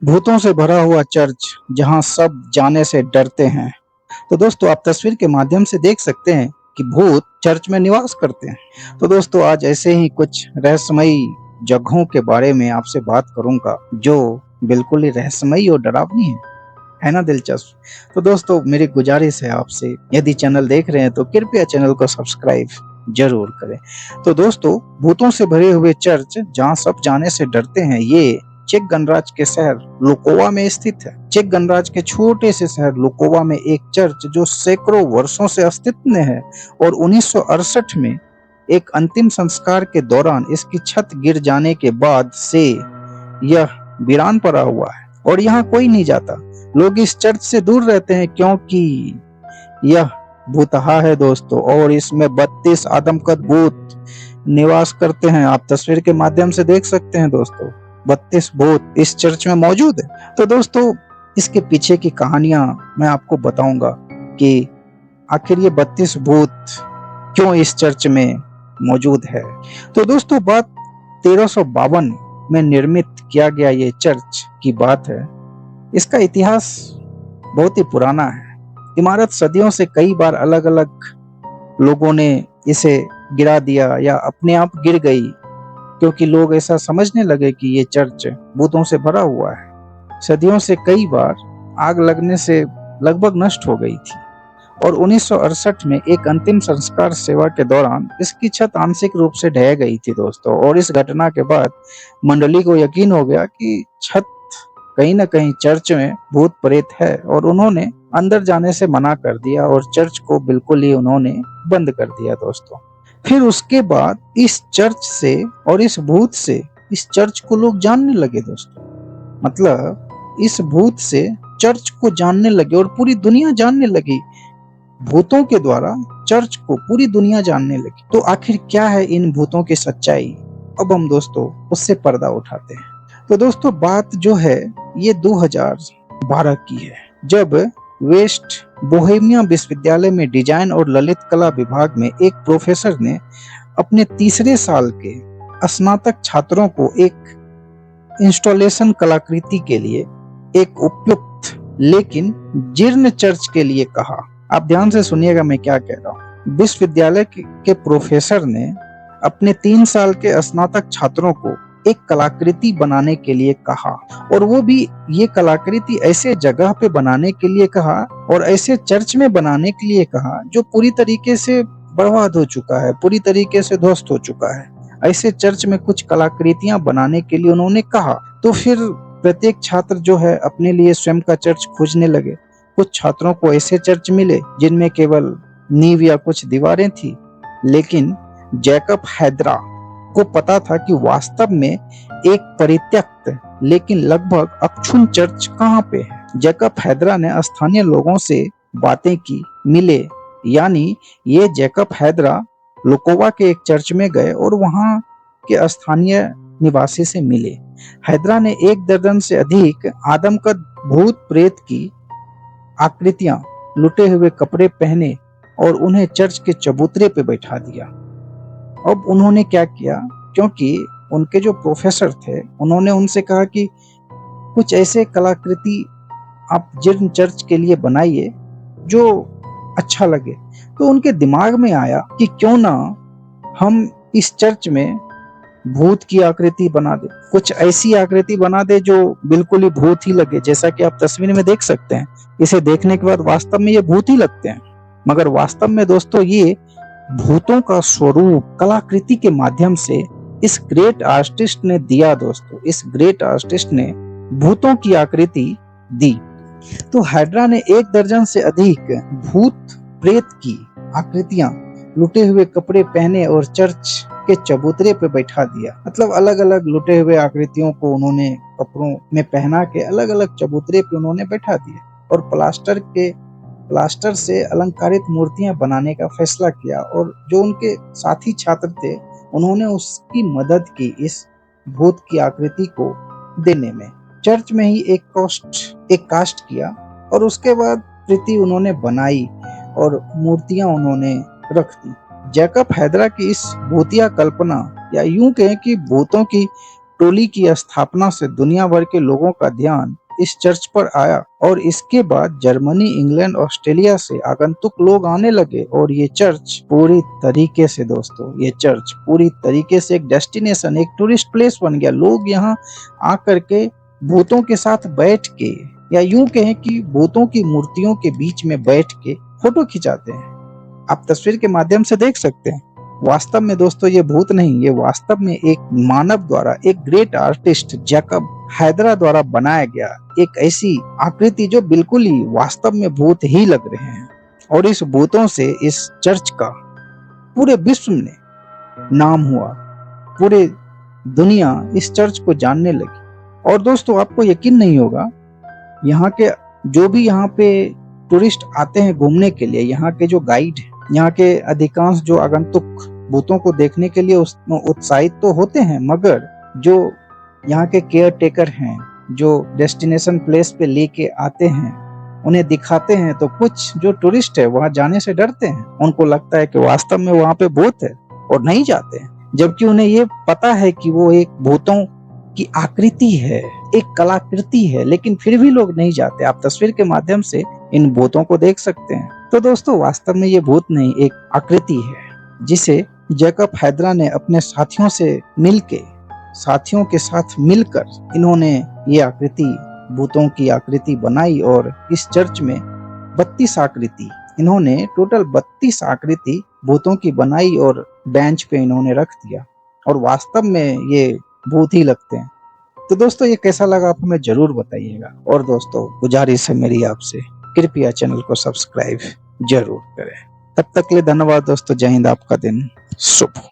भूतों से भरा हुआ चर्च जहां सब जाने से डरते हैं। तो दोस्तों आप तस्वीर के माध्यम से देख सकते हैं कि भूत चर्च में निवास करते हैं। तो दोस्तों आज ऐसे ही कुछ रहस्यमयी जगहों के बारे में आपसे बात करूंगा जो बिल्कुल ही रहस्यमयी और डरावनी है ना दिलचस्प। तो दोस्तों मेरी गुजारिश है आपसे, यदि चैनल देख रहे हैं तो कृपया चैनल को सब्सक्राइब जरूर करें। तो दोस्तों भूतों से भरे हुए चर्च जहां सब जाने से डरते हैं, ये चेक गणराज्य के शहर लुकोवा में स्थित है। चेक गणराज्य के छोटे से शहर लुकोवा में एक चर्च जो सैकड़ों वर्षों से अस्तित्व में है और 1968 में एक अंतिम संस्कार के दौरान इसकी छत गिर जाने के बाद से यह वीरान पड़ा हुआ है और यहाँ कोई नहीं जाता। लोग इस चर्च से दूर रहते हैं क्योंकि यह भूतहा है दोस्तों, और इसमें 32 आदमकद भूत निवास करते हैं। आप तस्वीर के माध्यम से देख सकते हैं दोस्तों, 32 भूत इस चर्च में मौजूद है। तो दोस्तों इसके पीछे की कहानियां मैं आपको बताऊंगा कि आखिर ये 32 भूत क्यों इस चर्च में मौजूद है। तो दोस्तों बात 1352 में निर्मित किया गया ये चर्च की बात है। इसका इतिहास बहुत ही पुराना है। इमारत सदियों से कई बार अलग अलग लोगों ने इसे गिरा दिया या अपने आप गिर गई, क्योंकि लोग ऐसा समझने लगे कि ये चर्च भूतों से भरा हुआ है। सदियों से कई बार आग लगने से लगभग नष्ट हो गई थी और 1968 में एक अंतिम संस्कार सेवा के दौरान इसकी छत आंशिक रूप से ढह गई थी दोस्तों। और इस घटना के बाद मंडली को यकीन हो गया कि छत कहीं ना कहीं चर्च में भूत प्रेत है और उन्होंने अंदर जाने से मना कर दिया और चर्च को बिल्कुल ही उन्होंने बंद कर दिया दोस्तों। फिर उसके बाद इस चर्च से और इस भूत से इस चर्च को लोग जानने लगे दोस्तों। मतलब इस भूत से चर्च को जानने लगे और पूरी दुनिया जानने लगी। भूतों के द्वारा चर्च को पूरी दुनिया जानने लगी। तो आखिर क्या है इन भूतों की सच्चाई, अब हम दोस्तों उससे पर्दा उठाते हैं। तो दोस्तों बात जो है ये 2012 की है, जब वेस्ट बोहेमिया विश्वविद्यालय में डिजाइन और ललित कला विभाग में एक प्रोफेसर ने अपने तीसरे साल के स्नातक छात्रों को एक इंस्टॉलेशन कलाकृति के लिए एक उपयुक्त लेकिन जीर्ण चर्च के लिए कहा। आप ध्यान से सुनिएगा मैं क्या कह रहा हूँ। विश्वविद्यालय के प्रोफेसर ने अपने 3 साल के स्नातक छात्रों को एक कलाकृति बनाने के लिए कहा, और वो भी ये कलाकृति ऐसे जगह पे बनाने के लिए कहा और ऐसे चर्च में बनाने के लिए कहा जो पूरी तरीके से बर्बाद हो चुका है, पूरी तरीके से ध्वस्त हो चुका है। ऐसे चर्च में कुछ कलाकृतियां बनाने के लिए उन्होंने कहा। तो फिर प्रत्येक छात्र जो है अपने लिए स्वयं का चर्च खोजने लगे। कुछ छात्रों को ऐसे चर्च मिले जिनमें केवल नींव या कुछ दीवारें थी, लेकिन जैकब हैदरा को पता था कि वास्तव में एक परित्यक्त लेकिन लगभग अक्षुण्ण चर्च कहाँ पे है। जैकब हैदरा ने स्थानीय लोगों से बातें की, मिले, यानी ये जैकब हैदरा लुकोवा के एक चर्च में गए और वहां के स्थानीय निवासी से मिले। हैदरा ने 1 दर्जन से अधिक आदमकद भूत प्रेत की आकृतियां लुटे हुए कपड़े पहने और उन्हें चर्च के चबूतरे पे बैठा दिया। अब उन्होंने क्या किया, क्योंकि उनके जो प्रोफेसर थे उन्होंने उनसे कहा कि कुछ ऐसे कलाकृति आप जीर्ण चर्च के लिए बनाइए जो अच्छा लगे। तो उनके दिमाग में आया कि क्यों ना हम इस चर्च में भूत की आकृति बना दे, कुछ ऐसी आकृति बना दे जो बिल्कुल ही भूत ही लगे। जैसा कि आप तस्वीर में देख सकते हैं, इसे देखने के बाद वास्तव में ये भूत ही लगते हैं, मगर वास्तव में दोस्तों ये भूतों का स्वरूप कलाकृति के माध्यम से इस ग्रेट आर्टिस्ट ने दिया दोस्तों। इस ग्रेट आर्टिस्ट ने भूतों की आकृति दी। तो हैदरा ने 1 दर्जन से अधिक भूत प्रेत की आकृतियां लुटे हुए कपड़े पहने और चर्च के चबूतरे पे बैठा दिया। मतलब अलग अलग लुटे हुए आकृतियों को उन्होंने कपड़ों में पहना के अलग अलग चबूतरे पे उन्होंने बैठा दिया और प्लास्टर से अलंकारित मूर्तियां बनाने का फैसला किया। और जो उनके साथी छात्र थे उन्होंने उसकी मदद की इस भूत की आकृति को देने में। चर्च में ही एक कास्ट किया और उसके बाद कृति उन्होंने बनाई और मूर्तियां उन्होंने रख दी। जैकब हैदरा की इस भूतिया कल्पना, या यूं कहें कि भूतों की टोली की स्थापना से दुनिया भर के लोगों का ध्यान इस चर्च पर आया और इसके बाद जर्मनी, इंग्लैंड, ऑस्ट्रेलिया से आगंतुक लोग आने लगे और ये चर्च पूरी तरीके से दोस्तों, ये चर्च पूरी तरीके से एक डेस्टिनेशन, एक टूरिस्ट प्लेस बन गया। लोग यहाँ आकर के भूतों के साथ बैठ के, या यूं कहें कि भूतों की मूर्तियों के बीच में बैठ के फोटो खिंचाते हैं। आप तस्वीर के माध्यम से देख सकते हैं। वास्तव में दोस्तों ये भूत नहीं, ये वास्तव में एक मानव द्वारा, एक ग्रेट आर्टिस्ट जैकब हैदरा द्वारा बनाया गया एक ऐसी आकृति जो बिल्कुल ही वास्तव में भूत ही लग रहे हैं। और इस भूतों से इस चर्च का पूरे विश्व में नाम हुआ, पूरे दुनिया इस चर्च को जानने लगी। और दोस्तों आपको यकीन नहीं होगा, यहाँ के जो भी यहाँ पे टूरिस्ट आते हैं घूमने के लिए, यहाँ के जो गाइड हैं, यहाँ के अधिकांश जो आगंतुक भूतों को देखने के लिए उत्साहित तो होते हैं, मगर जो यहाँ के केयर टेकर हैं, जो डेस्टिनेशन प्लेस पे लेके आते हैं, उन्हें दिखाते हैं, तो कुछ जो टूरिस्ट है वहां जाने से डरते हैं। उनको लगता है कि वास्तव में वहां पे भूत है और नहीं जाते हैं, जबकि उन्हें ये पता है कि वो एक भूतों की आकृति है, एक कलाकृति है, लेकिन फिर भी लोग नहीं जाते। आप तस्वीर के माध्यम से इन भूतों को देख सकते हैं। तो दोस्तों वास्तव में ये भूत नहीं, एक आकृति है जिसे जैकब हैदरा ने अपने साथियों से मिलके, साथियों के साथ मिलकर इन्होंने ये आकृति, भूतों की आकृति बनाई। और इस चर्च में 32 आकृति, इन्होंने टोटल 32 आकृति भूतों की बनाई और बेंच पे इन्होंने रख दिया, और वास्तव में ये भूत ही लगते हैं। तो दोस्तों ये कैसा लगा आप हमें जरूर बताइएगा। और दोस्तों गुजारिश है मेरी आपसे, कृपया चैनल को सब्सक्राइब जरूर करें। तब तक के लिए धन्यवाद दोस्तों। जय हिंद। आपका दिन शुभ हो।